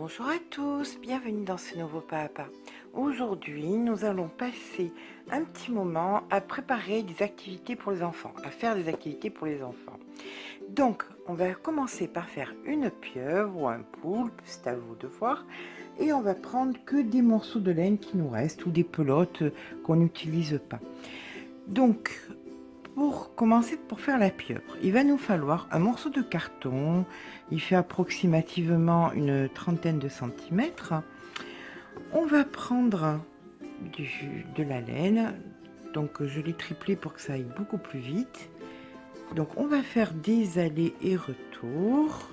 Bonjour à tous, bienvenue dans ce nouveau pas à pas. Aujourd'hui, nous allons passer un petit moment à préparer des activités pour les enfants, à faire des activités pour les enfants. Donc, on va commencer par faire une pieuvre ou un poulpe, c'est à vous de voir. Et on va prendre que des morceaux de laine qui nous restent ou des pelotes qu'on n'utilise pas. Donc, pour commencer, pour faire la pieuvre, il va nous falloir un morceau de carton. Il fait approximativement une trentaine de centimètres. On va prendre de la laine. Donc je l'ai triplé pour que ça aille beaucoup plus vite. Donc on va faire des allers et retours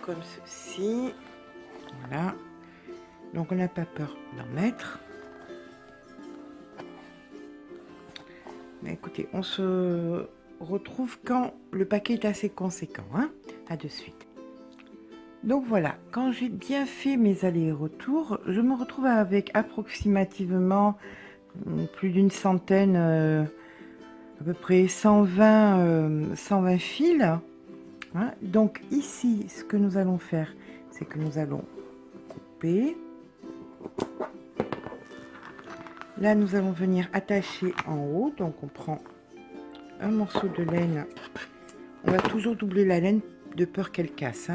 comme ceci. Voilà. Donc on n'a pas peur d'en mettre. Mais écoutez, on se retrouve quand le paquet est assez conséquent. À de suite. Donc voilà, quand j'ai bien fait mes allers et retours, je me retrouve avec approximativement plus d'une centaine, à peu près 120 fils. Donc ici, ce que nous allons faire, c'est que nous allons couper. Là, nous allons venir attacher en haut. Donc on prend un morceau de laine. On va toujours doubler la laine de peur qu'elle casse.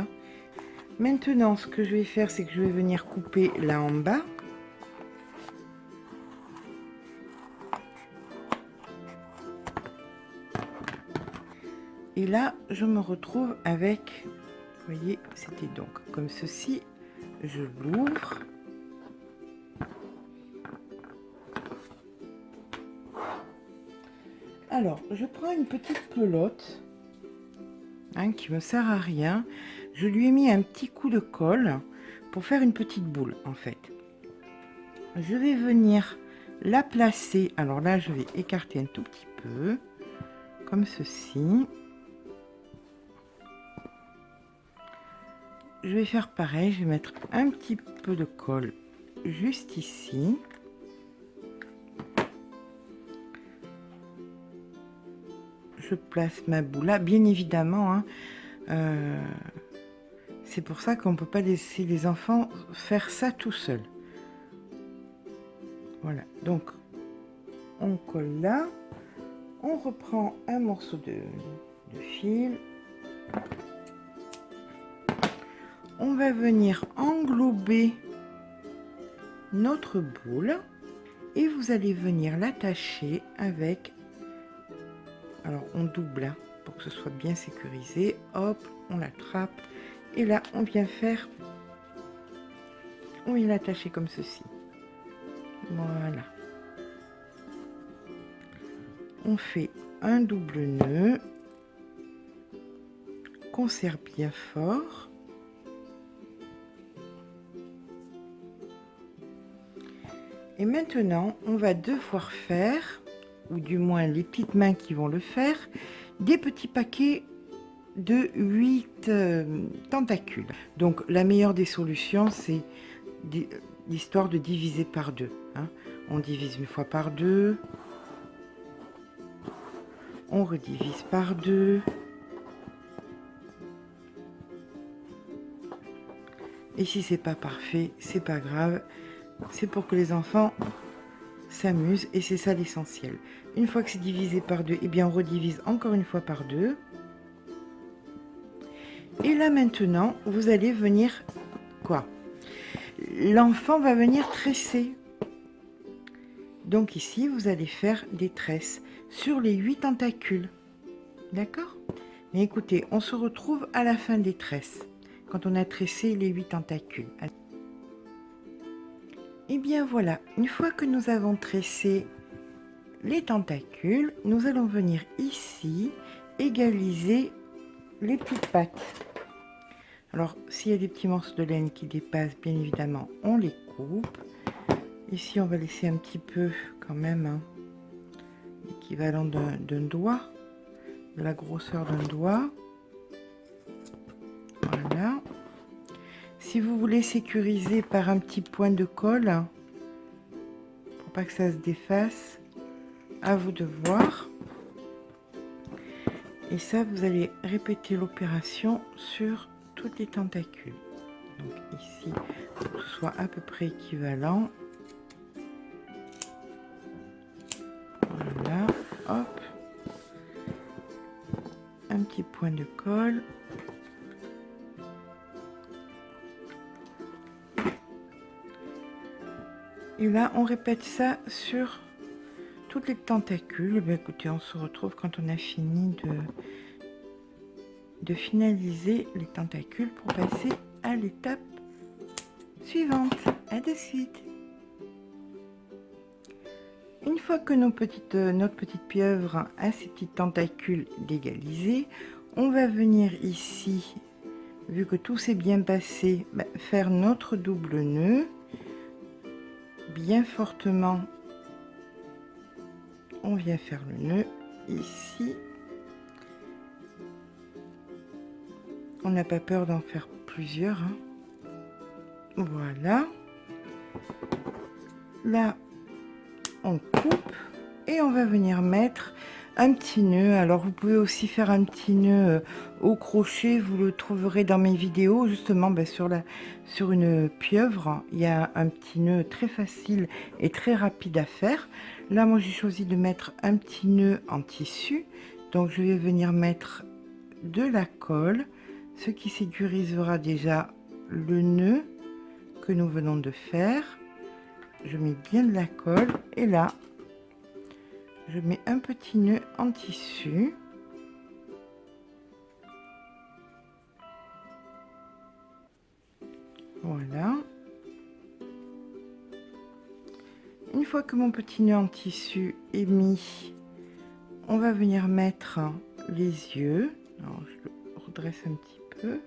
Maintenant, ce que je vais faire, c'est que je vais venir couper là en bas. Et là, je me retrouve avec, vous voyez, c'était donc comme ceci. Je l'ouvre. Alors, je prends une petite pelote qui me sert à rien. Je lui ai mis un petit coup de colle pour faire une petite boule, en fait. Je vais venir la placer. Alors là, je vais écarter un tout petit peu, comme ceci. Je vais faire pareil, je vais mettre un petit peu de colle juste ici. Je place ma boule là, bien évidemment. C'est pour ça qu'on ne peut pas laisser les enfants faire ça tout seul. Voilà, donc on colle là. On reprend un morceau de fil. On va venir englober notre boule et vous allez venir l'attacher avec, alors on double pour que ce soit bien sécurisé. Hop, on l'attrape et là on vient l'attacher comme ceci. Voilà, on fait un double nœud qu'on serre bien fort. Et maintenant, on va devoir faire, ou du moins les petites mains qui vont le faire, des petits paquets de 8 tentacules. Donc la meilleure des solutions, c'est l'histoire de diviser par deux. On divise une fois par deux, on redivise par deux. Et si c'est pas parfait, c'est pas grave. C'est pour que les enfants s'amusent et c'est ça l'essentiel. Une fois que c'est divisé par deux, et bien on redivise encore une fois par deux. Et là maintenant, vous allez venir quoi? L'enfant va venir tresser. Donc ici, vous allez faire des tresses sur les 8 tentacules. D'accord? Mais écoutez, on se retrouve à la fin des tresses, quand on a tressé les 8 tentacules. Et bien voilà, une fois que nous avons tressé les tentacules, nous allons venir ici égaliser les petites pattes. Alors s'il y a des petits morceaux de laine qui dépassent, bien évidemment on les coupe. Ici on va laisser un petit peu quand même, l'équivalent d'un doigt, de la grosseur d'un doigt. Voilà. Si vous voulez sécuriser par un petit point de colle, pour pas que ça se défasse, à vous de voir. Et ça, vous allez répéter l'opération sur toutes les tentacules. Donc ici, pour que ce soit à peu près équivalent. Voilà, hop. Un petit point de colle. Et là, on répète ça sur toutes les tentacules. Ben, écoutez, on se retrouve quand on a fini de finaliser les tentacules pour passer à l'étape suivante. À de suite. Une fois que notre petite pieuvre a ses petites tentacules légalisés, on va venir ici, vu que tout s'est bien passé, faire notre double nœud. Bien fortement, on vient faire le nœud ici. On n'a pas peur d'en faire plusieurs, hein. Voilà. Là, on coupe et on va venir mettre un petit nœud. Alors vous pouvez aussi faire un petit nœud au crochet, vous le trouverez dans mes vidéos justement. Sur une pieuvre il y a un petit nœud très facile et très rapide à faire. Là moi j'ai choisi de mettre un petit nœud en tissu, donc je vais venir mettre de la colle, ce qui sécurisera déjà le nœud que nous venons de faire. Je mets bien de la colle et là je mets un petit nœud en tissu. Voilà. Une fois que mon petit nœud en tissu est mis, on va venir mettre les yeux. Alors, je le redresse un petit peu.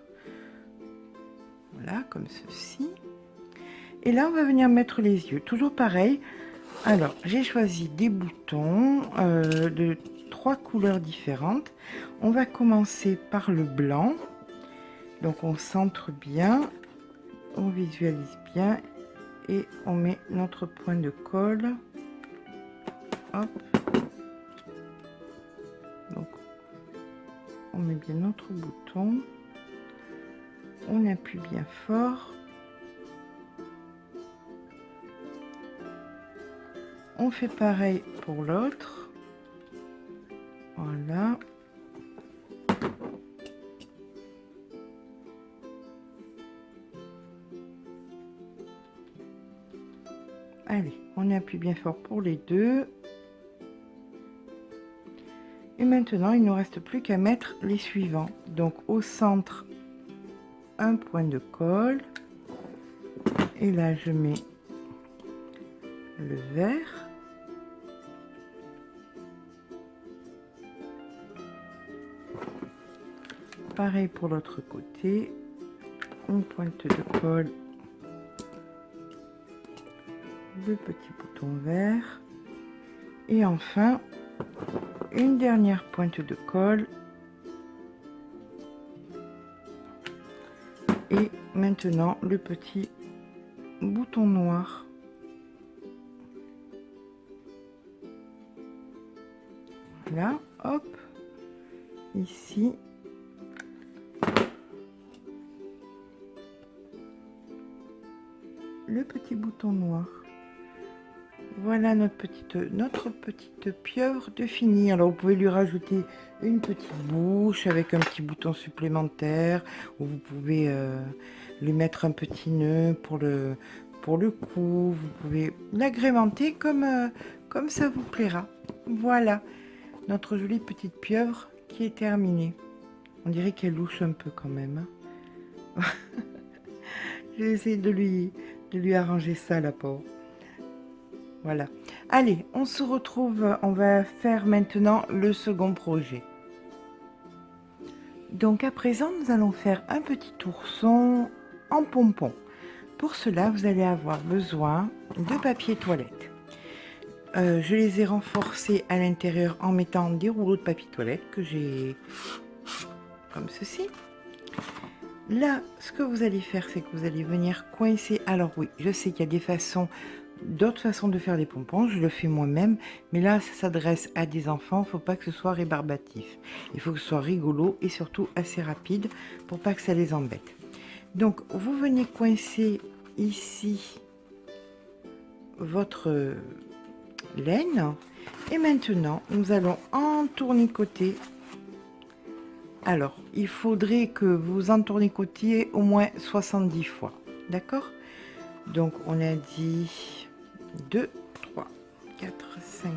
Voilà, comme ceci. Et là, on va venir mettre les yeux. Toujours pareil. Alors, j'ai choisi des boutons de 3 couleurs différentes. On va commencer par le blanc. Donc, on centre bien, on visualise bien et on met notre point de colle. Hop. Donc, on met bien notre bouton. On appuie bien fort. On fait pareil pour l'autre. Voilà. Allez, on appuie bien fort pour les deux. Et maintenant, il ne nous reste plus qu'à mettre les suivants. Donc au centre, un point de colle. Et là, je mets le vert. Pareil pour l'autre côté, une pointe de colle, le petit bouton vert et enfin une dernière pointe de colle et maintenant le petit bouton noir. Là, hop, ici. Le petit bouton noir. Voilà notre petite pieuvre de fini. Alors vous pouvez lui rajouter une petite bouche avec un petit bouton supplémentaire, ou vous pouvez lui mettre un petit nœud pour le cou. Vous pouvez l'agrémenter comme ça vous plaira. Voilà notre jolie petite pieuvre qui est terminée. On dirait qu'elle louche un peu quand même, hein. Je vais essayer de lui arranger ça, la pauvre. Voilà. Allez, on se retrouve, on va faire maintenant le second projet. Donc à présent, nous allons faire un petit ourson en pompon. Pour cela, vous allez avoir besoin de papier toilette. Je les ai renforcés à l'intérieur en mettant des rouleaux de papier toilette que j'ai comme ceci. Là, ce que vous allez faire, c'est que vous allez venir coincer. Alors oui, je sais qu'il y a d'autres façons de faire des pompons. Je le fais moi-même, mais là, ça s'adresse à des enfants. Il ne faut pas que ce soit rébarbatif. Il faut que ce soit rigolo et surtout assez rapide pour pas que ça les embête. Donc vous venez coincer ici votre laine et maintenant nous allons entournicoter. Alors il faudrait que vous entournicotiez au moins 70 fois, d'accord? Donc on a dit 2, 3, 4, 5,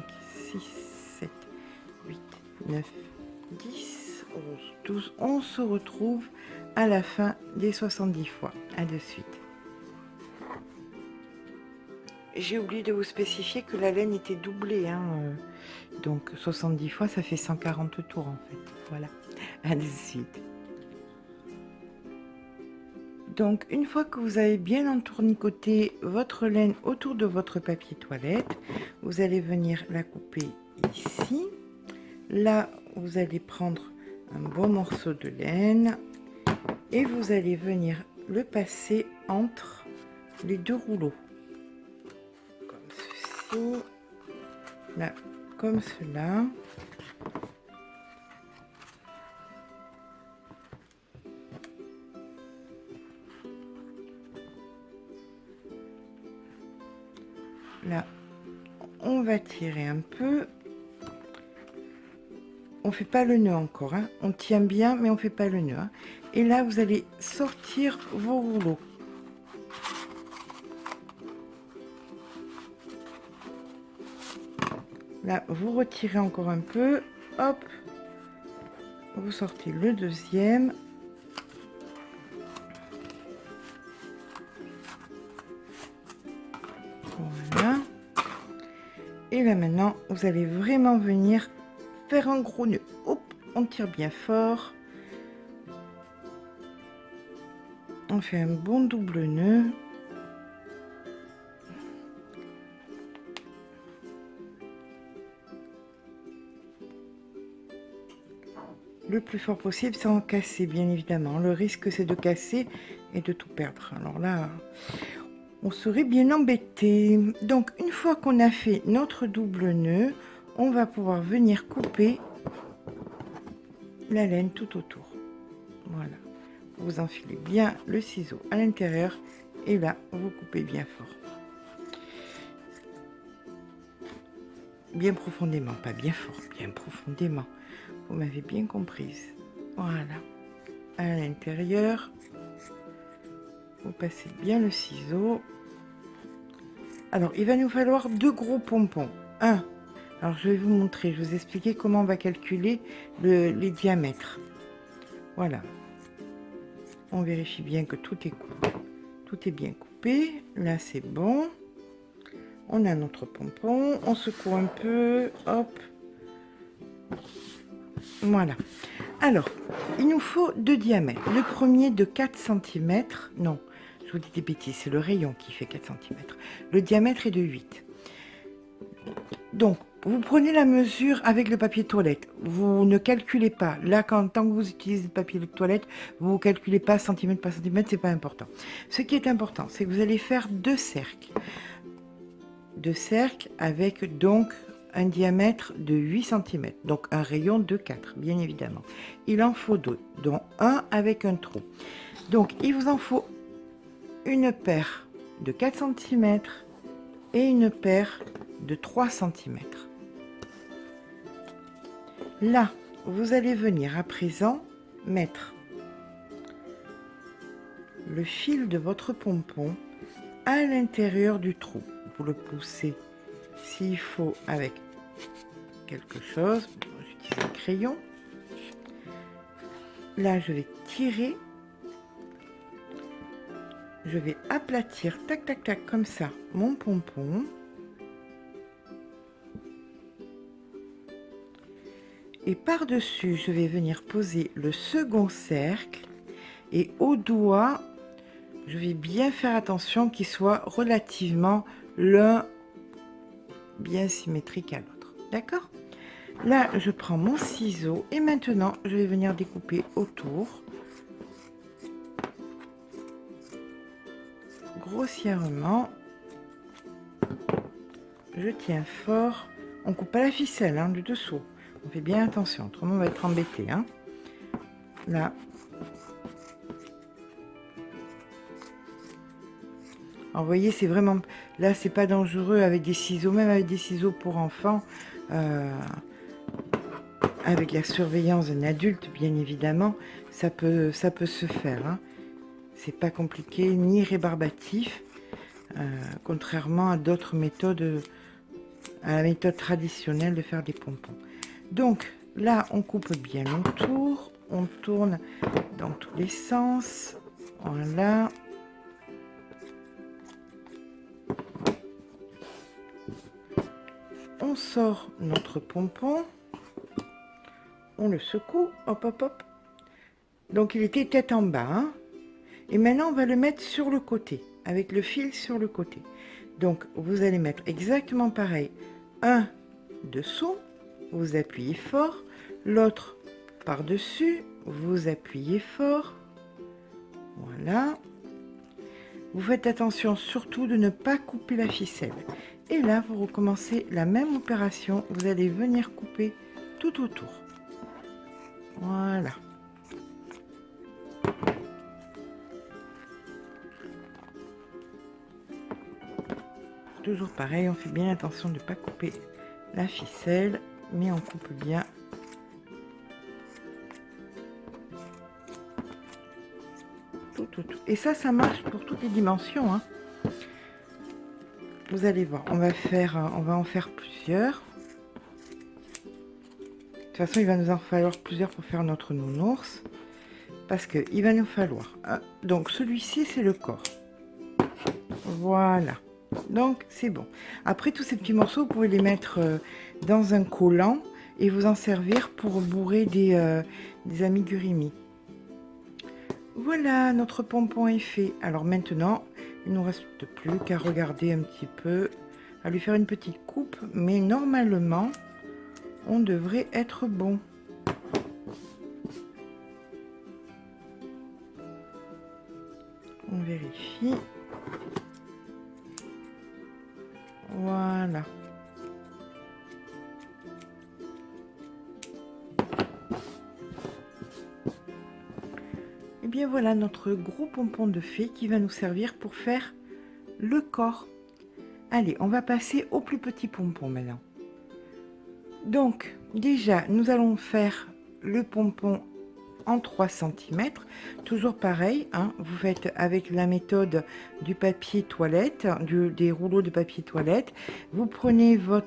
6, 7, 8, 9, 10, 11, 12. On se retrouve à la fin des 70 fois. À de suite. J'ai oublié de vous spécifier que la laine était doublée. Donc 70 fois, ça fait 140 tours en fait. Voilà. À de suite. Donc une fois que vous avez bien entournicoté votre laine autour de votre papier toilette, vous allez venir la couper ici. Là, vous allez prendre un bon morceau de laine et vous allez venir le passer entre les deux rouleaux. Comme ceci. Là, comme cela. Là, on va tirer un peu. On fait pas le nœud encore, hein. On tient bien, mais on fait pas le nœud. Hein. Et là, vous allez sortir vos rouleaux. Là, vous retirez encore un peu. Hop. Vous sortez le deuxième. Voilà. Et là, maintenant, vous allez vraiment venir faire un gros nœud. Hop, on tire bien fort. On fait un bon double nœud. Le plus fort possible sans casser, bien évidemment. Le risque, c'est de casser et de tout perdre. Alors là, on serait bien embêté. Donc, une fois qu'on a fait notre double nœud, on va pouvoir venir couper la laine tout autour. Voilà. Vous enfilez bien le ciseau à l'intérieur et là, vous coupez bien fort. Bien profondément, pas bien fort, bien profondément. Vous m'avez bien comprise. Voilà. À l'intérieur, vous passez bien le ciseau. Alors, il va nous falloir deux gros pompons. Alors je vais vous montrer, je vais vous expliquer comment on va calculer les diamètres. Voilà. On vérifie bien que tout est coupé. Tout est bien coupé. Là, c'est bon. On a notre pompon. On secoue un peu. Hop. Voilà. Alors, il nous faut deux diamètres. Le premier de 4 cm. Non, je vous dis des bêtises, c'est le rayon qui fait 4 cm. Le diamètre est de 8. Donc, vous prenez la mesure avec le papier toilette. Vous ne calculez pas. Là, tant que vous utilisez le papier de toilette, vous ne calculez pas centimètre par centimètre, c'est pas important. Ce qui est important, c'est que vous allez faire deux cercles. Deux cercles avec donc un diamètre de 8 cm, donc un rayon de 4, bien évidemment. Il en faut deux, dont un avec un trou. Donc, il vous en faut une paire de 4 cm et une paire de 3 cm. Là, vous allez venir à présent mettre le fil de votre pompon à l'intérieur du trou. Vous le poussez s'il faut avec quelque chose. J'utilise un crayon. Là, je vais tirer. Je vais aplatir, tac, tac, tac, comme ça, mon pompon. Et par-dessus, je vais venir poser le second cercle. Et au doigt, je vais bien faire attention qu'il soit relativement l'un bien symétrique à l'autre. D'accord? Là, je prends mon ciseau et maintenant, je vais venir découper autour. Grossièrement. Je tiens fort. On coupe pas la ficelle hein, du dessous. On fait bien attention, autrement on va être embêté. Hein. Là. Alors, vous voyez, c'est vraiment... Là, c'est pas dangereux avec des ciseaux, même avec des ciseaux pour enfants. Avec la surveillance d'un adulte, bien évidemment, ça peut se faire. Hein. C'est pas compliqué ni rébarbatif, contrairement à d'autres méthodes, à la méthode traditionnelle de faire des pompons. Donc là, on coupe bien autour, on tourne dans tous les sens. Voilà. On sort notre pompon, on le secoue, hop hop hop. Donc il était tête en bas, hein. Et maintenant on va le mettre sur le côté, avec le fil sur le côté. Donc vous allez mettre exactement pareil, un dessous, vous appuyez fort, l'autre par-dessus, vous appuyez fort, voilà. Vous faites attention surtout de ne pas couper la ficelle. Et là, vous recommencez la même opération, vous allez venir couper tout autour. Voilà. Toujours pareil, on fait bien attention de ne pas couper la ficelle, mais on coupe bien. Tout. Et ça marche pour toutes les dimensions. Hein. Vous allez voir, on va en faire plusieurs. De toute façon, il va nous en falloir plusieurs pour faire notre nounours. Parce qu'il va nous falloir... donc, celui-ci, c'est le corps. Voilà. Donc, c'est bon. Après, tous ces petits morceaux, vous pouvez les mettre dans un collant et vous en servir pour bourrer des amigurumi. Voilà, notre pompon est fait. Alors maintenant, il ne nous reste plus qu'à regarder un petit peu, à lui faire une petite coupe, mais normalement, on devrait être bon. On vérifie. Voilà. Et bien voilà notre gros pompon de fée qui va nous servir pour faire le corps. Allez, on va passer au plus petit pompon maintenant. Donc déjà, nous allons faire le pompon en 3 cm. Toujours pareil, hein, vous faites avec la méthode du papier toilette, des rouleaux de papier toilette. Vous prenez vos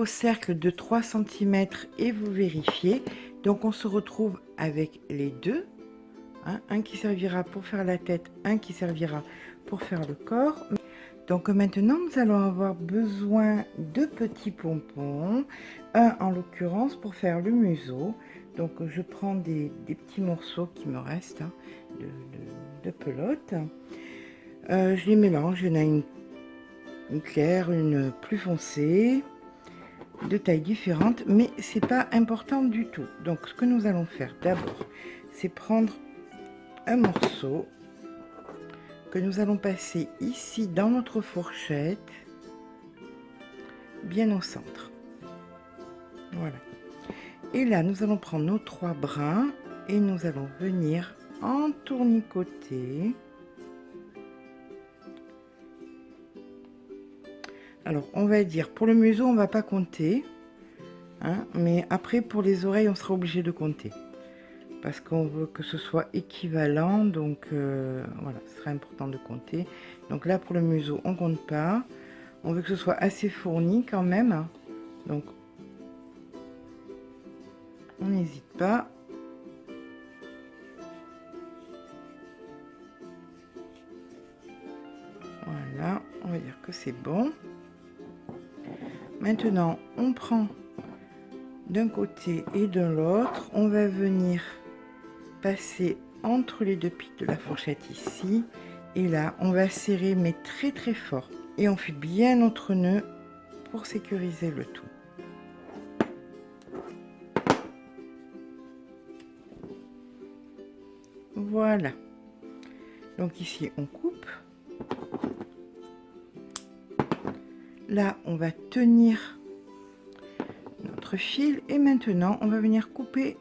cercles de 3 cm et vous vérifiez. Donc on se retrouve avec les deux, hein, un qui servira pour faire la tête, un qui servira pour faire le corps. Donc maintenant nous allons avoir besoin de petits pompons, un en l'occurrence pour faire le museau. Donc je prends des petits morceaux qui me restent, hein, de pelote. Je les mélange, il y en a une claire, une plus foncée, de tailles différentes, mais c'est pas important du tout. Donc ce que nous allons faire d'abord, c'est prendre un morceau que nous allons passer ici dans notre fourchette, bien au centre. Voilà. Et là, nous allons prendre nos 3 brins et nous allons venir en tournicoter. Alors, on va dire, pour le museau, on va pas compter, hein, mais après, pour les oreilles, on sera obligé de compter. Parce qu'on veut que ce soit équivalent, donc voilà, ce sera important de compter. Donc là, pour le museau, on compte pas. On veut que ce soit assez fourni quand même. Donc, on n'hésite pas. Voilà, on va dire que c'est bon. Maintenant, on prend d'un côté et de l'autre. On va venir passer entre les deux pics de la fourchette ici. Et là, on va serrer, mais très très fort. Et on fait bien notre nœud pour sécuriser le tout. Voilà. Donc ici, on coupe. Là, on va tenir notre fil. Et maintenant, on va venir couper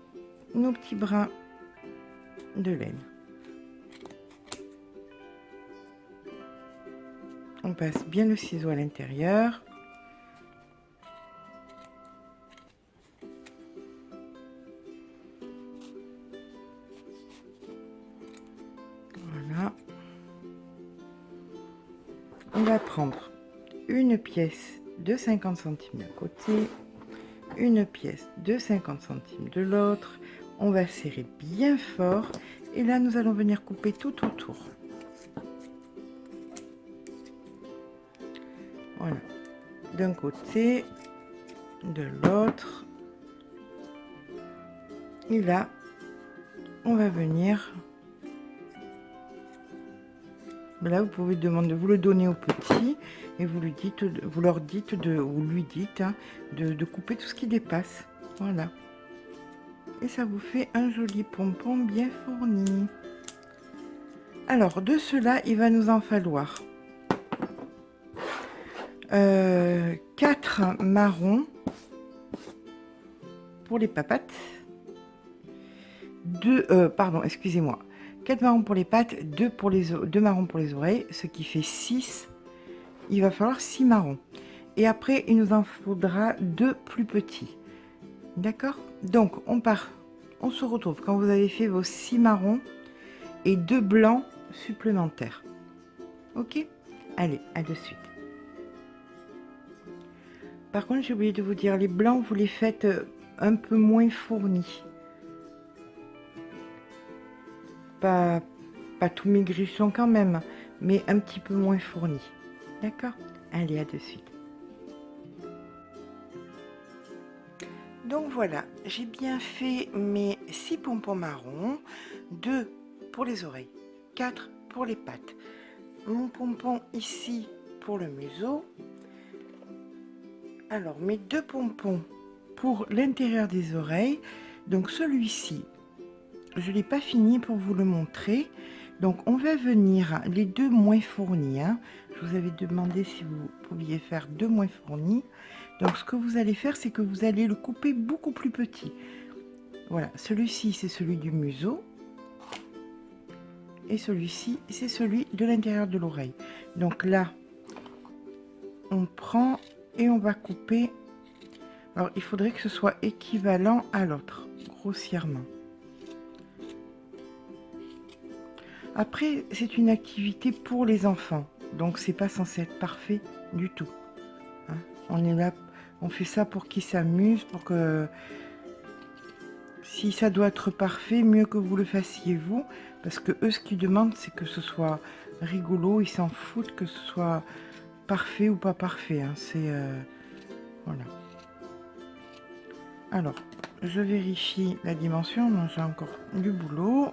nos petits brins de laine. On passe bien le ciseau à l'intérieur. Voilà. On va prendre une pièce de 50 centimes d'un côté, une pièce de 50 centimes de l'autre. On va serrer bien fort et là nous allons venir couper tout autour. Voilà, d'un côté, de l'autre. Et là, on va venir. Là, vous pouvez demander, vous le donnez au petit et vous lui dites, vous leur dites ou lui dites hein, de couper tout ce qui dépasse. Voilà. Et ça vous fait un joli pompon bien fourni. Alors, de cela, il va nous en falloir 4 marrons pour les papates. 4 marrons pour les pattes, 2 marrons pour les oreilles, ce qui fait 6. Il va falloir 6 marrons. Et après, il nous en faudra 2 plus petits. D'accord? Donc, on se retrouve quand vous avez fait vos 6 marrons et 2 blancs supplémentaires. Ok? Allez, à de suite. Par contre, j'ai oublié de vous dire, les blancs, vous les faites un peu moins fournis. Pas tout maigrichon quand même, mais un petit peu moins fournis. D'accord? Allez, à de suite. Donc voilà, j'ai bien fait mes 6 pompons marrons, 2 pour les oreilles, 4 pour les pattes. Mon pompon ici pour le museau. Alors mes 2 pompons pour l'intérieur des oreilles. Donc celui-ci, je ne l'ai pas fini pour vous le montrer. Donc on va venir les 2 moins fournis. Hein. Je vous avais demandé si vous pouviez faire 2 moins fournis. Donc ce que vous allez faire, c'est que vous allez le couper beaucoup plus petit. Voilà, celui-ci c'est celui du museau. Et celui-ci c'est celui de l'intérieur de l'oreille. Donc là, on prend et on va couper. Alors il faudrait que ce soit équivalent à l'autre, grossièrement. Après, c'est une activité pour les enfants. Donc c'est pas censé être parfait du tout. Hein, on est là. On fait ça pour qu'ils s'amusent, pour que si ça doit être parfait, mieux que vous le fassiez vous, parce que eux ce qu'ils demandent c'est que ce soit rigolo, ils s'en foutent que ce soit parfait ou pas parfait. Hein. C'est voilà. Alors, je vérifie la dimension, donc j'ai encore du boulot.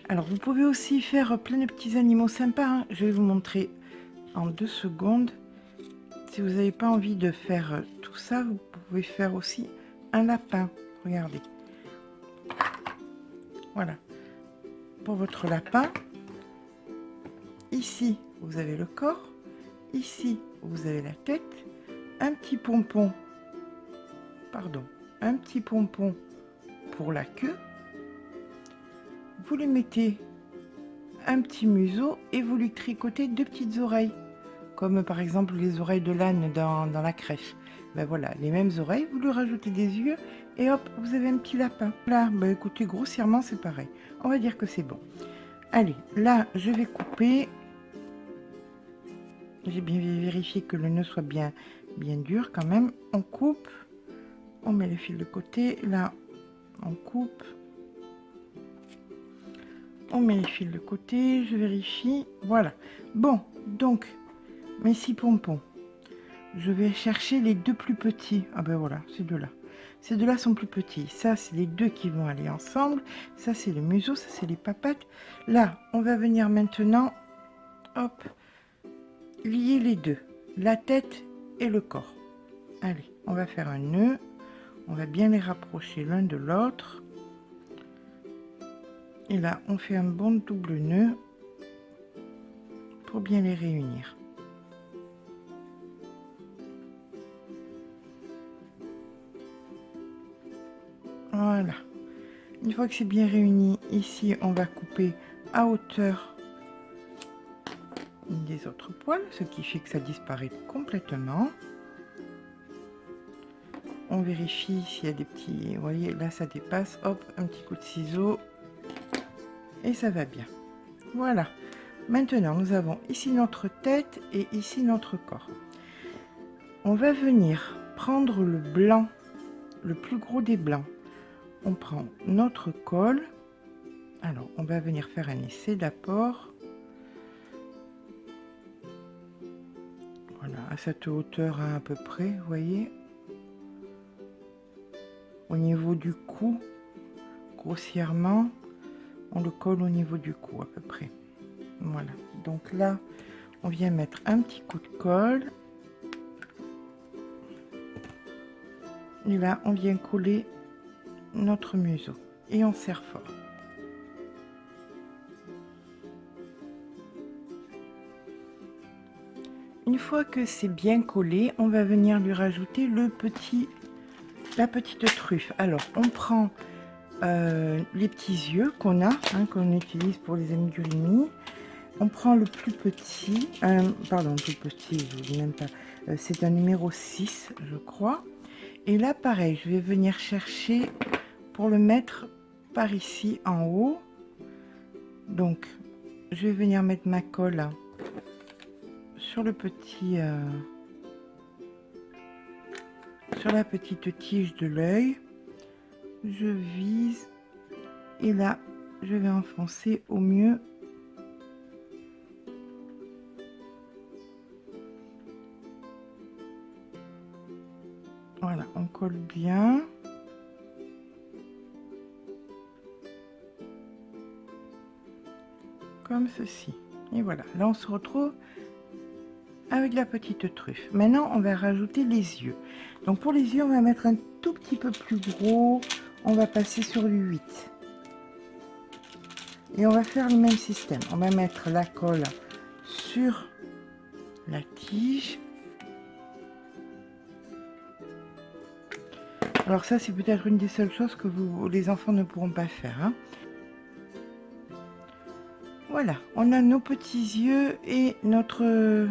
Alors, vous pouvez aussi faire plein de petits animaux sympas. Hein. Je vais vous montrer en 2 secondes. Si vous n'avez pas envie de faire tout ça, vous pouvez faire aussi un lapin. Regardez. Voilà. Pour votre lapin, ici, vous avez le corps. Ici, vous avez la tête. Un petit pompon. Pardon. Un petit pompon pour la queue. Vous lui mettez un petit museau et vous lui tricotez 2 petites oreilles. Comme par exemple les oreilles de l'âne dans la crèche. Ben voilà, les mêmes oreilles, vous lui rajoutez des yeux et hop, vous avez un petit lapin. Là, ben écoutez, grossièrement, c'est pareil. On va dire que c'est bon. Allez, là, je vais couper. J'ai bien vérifié que le nœud soit bien dur quand même. On coupe. On met le fil de côté. Là, on coupe. On met les fils de côté. Je vérifie. Voilà. Bon, donc, mes 6 pompons. Je vais chercher les 2 plus petits. Ah ben voilà, ces deux-là. Ces deux-là sont plus petits. Ça, c'est les 2 qui vont aller ensemble. Ça, c'est le museau. Ça, c'est les papates. Là, on va venir maintenant, hop, lier les 2. La tête et le corps. Allez, on va faire un nœud. On va bien les rapprocher l'un de l'autre. Et là, on fait un bon double nœud pour bien les réunir. Voilà. Une fois que c'est bien réuni, ici on va couper à hauteur des autres poils, ce qui fait que ça disparaît complètement. On vérifie s'il y a des petits, vous voyez là ça dépasse, hop, un petit coup de ciseau et ça va bien. Voilà, maintenant nous avons ici notre tête et ici notre corps. On va venir prendre le blanc, le plus gros des blancs. On prend notre col. Alors on va venir faire un essai d'apport. Voilà, à cette hauteur à peu près, vous voyez. Au niveau du cou, grossièrement, on le colle au niveau du cou à peu près. Voilà, donc là, on vient mettre un petit coup de colle. Et là, on vient coller notre museau et on serre fort. Une fois que c'est bien collé, on va venir lui rajouter la petite truffe. Alors, on prend les petits yeux qu'on a, qu'on utilise pour les amigurumi. On prend le plus petit, pardon, le plus petit, je vous dis même pas, c'est un numéro 6, je crois. Et là, pareil, je vais venir chercher pour le mettre par ici en haut. Donc, je vais venir mettre ma colle sur le petit, sur la petite tige de l'œil. Je vise et là, je vais enfoncer au mieux. Voilà, on colle bien. Comme ceci. Et voilà, là on se retrouve avec la petite truffe. Maintenant, on va rajouter les yeux. Donc pour les yeux, on va mettre un tout petit peu plus gros. On va passer sur du 8. Et on va faire le même système. On va mettre la colle sur la tige. Alors ça, c'est peut-être une des seules choses que les enfants ne pourront pas faire. Voilà, on a nos petits yeux et notre...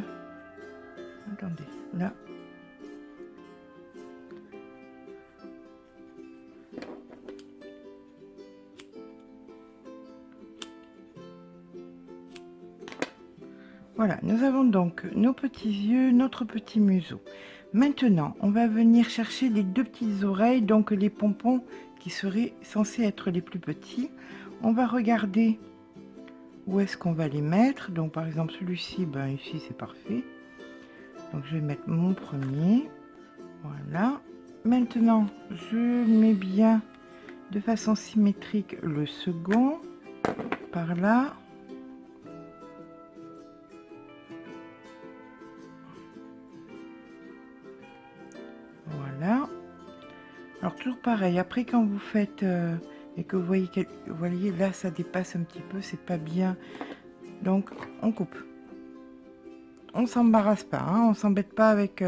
Attendez, là. Voilà, nous avons donc nos petits yeux, notre petit museau. Maintenant, on va venir chercher les deux petites oreilles, donc les pompons qui seraient censés être les plus petits. On va regarder où est-ce qu'on va les mettre. Donc par exemple celui-ci, ben ici c'est parfait. Donc je vais mettre mon premier. Voilà. Maintenant, je mets bien de façon symétrique le second par là. Voilà. Alors toujours pareil, après quand vous faites et que vous voyez là ça dépasse un petit peu, c'est pas bien. Donc on coupe. On s'embarrasse pas, on s'embête pas avec...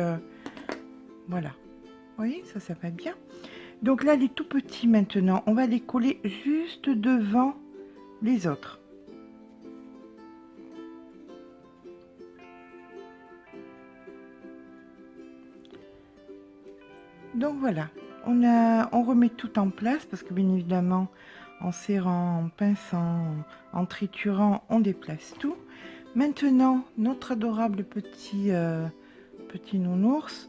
voilà. Vous voyez, ça va bien. Donc là, les tout petits maintenant, on va les coller juste devant les autres. Donc voilà, on remet tout en place parce que bien évidemment, en serrant, en pinçant, en triturant, on déplace tout. Maintenant, notre adorable petit nounours,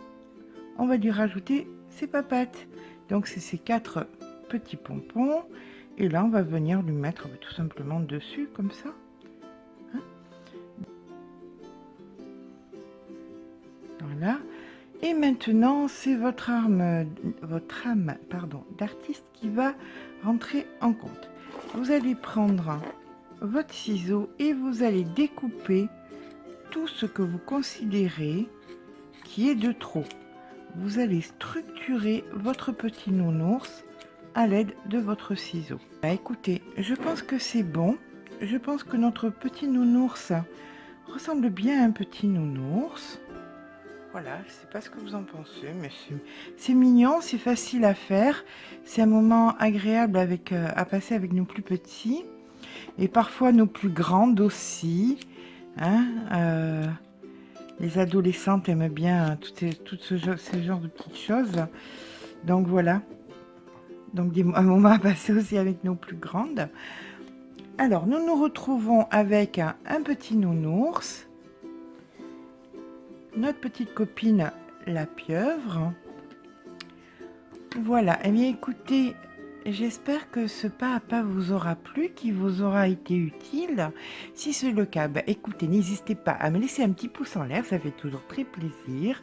on va lui rajouter ses papates. Donc c'est ces 4 petits pompons. Et là, on va venir lui mettre tout simplement dessus, comme ça. Voilà. Et maintenant, c'est votre âme d'artiste qui va rentrer en compte. Vous allez prendre votre ciseau et vous allez découper tout ce que vous considérez qui est de trop. Vous allez structurer votre petit nounours à l'aide de votre ciseau. Bah, écoutez, je pense que c'est bon. Je pense que notre petit nounours ressemble bien à un petit nounours. Voilà, je sais pas ce que vous en pensez, mais c'est mignon, c'est facile à faire. C'est un moment agréable à passer avec nos plus petits et parfois nos plus grandes aussi. Hein, les adolescentes aiment bien ces genres de petites choses. Donc voilà. Donc un moment à passer aussi avec nos plus grandes. Alors, nous nous retrouvons avec un petit nounours. Notre petite copine, la pieuvre. Voilà. Eh bien, écoutez, j'espère que ce pas à pas vous aura plu, qu'il vous aura été utile. Si c'est le cas, écoutez, n'hésitez pas à me laisser un petit pouce en l'air, ça fait toujours très plaisir.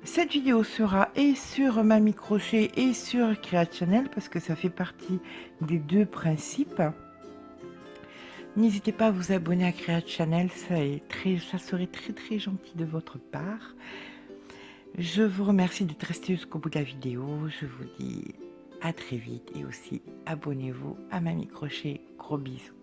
Cette vidéo sera et sur Mamie Crochet et sur Create Channel parce que ça fait partie des deux principes. N'hésitez pas à vous abonner à Create Channel, ça serait très très gentil de votre part. Je vous remercie d'être resté jusqu'au bout de la vidéo. Je vous dis à très vite et aussi abonnez-vous à Mamie Crochet. Gros bisous.